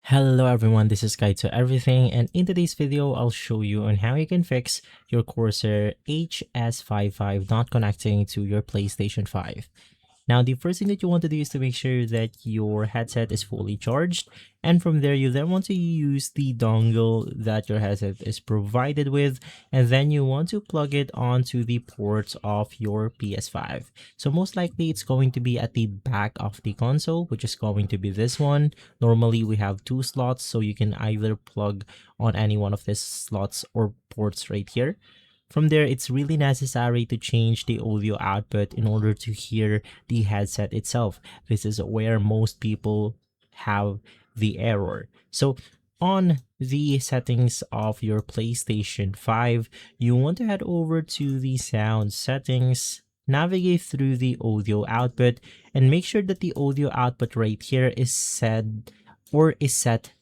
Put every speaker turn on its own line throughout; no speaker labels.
Hello everyone, this is Guide to Everything, and in today's video, I'll show you on how you can fix your Corsair HS55 not connecting to your PlayStation 5. Now, the first thing that you want to do is to make sure that your headset is fully charged, and from there, you then want to use the dongle that your headset is provided with, and then you want to plug it onto the ports of your PS5. So most likely, it's going to be at the back of the console, which is going to be this one. Normally, we have two slots, so you can either plug on any one of these slots or ports right here. From there, it's really necessary to change the audio output in order to hear the headset itself. This is where most people have the error. So on the settings of your PlayStation 5, you want to head over to the sound settings, navigate through the audio output, and make sure that the audio output right here is set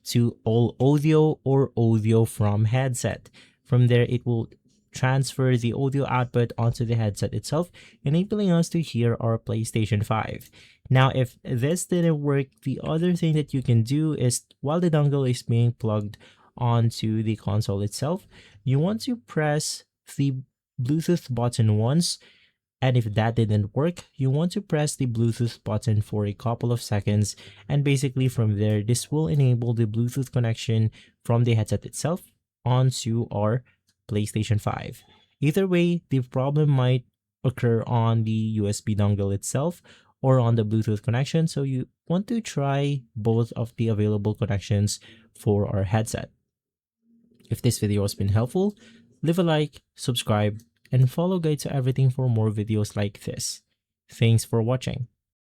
to all audio or audio from headset. From there, it will transfer the audio output onto the headset itself, enabling us to hear our PlayStation 5. Now, if this didn't work, the other thing that you can do is while the dongle is being plugged onto the console itself, you want to press the Bluetooth button once. And if that didn't work, you want to press the Bluetooth button for a couple of seconds. And basically from there, this will enable the Bluetooth connection from the headset itself onto our PlayStation 5. Either way, the problem might occur on the USB dongle itself or on the Bluetooth connection, so you want to try both of the available connections for our headset. If this video has been helpful, leave a like, subscribe, and follow Guide to Everything for more videos like this. Thanks for watching.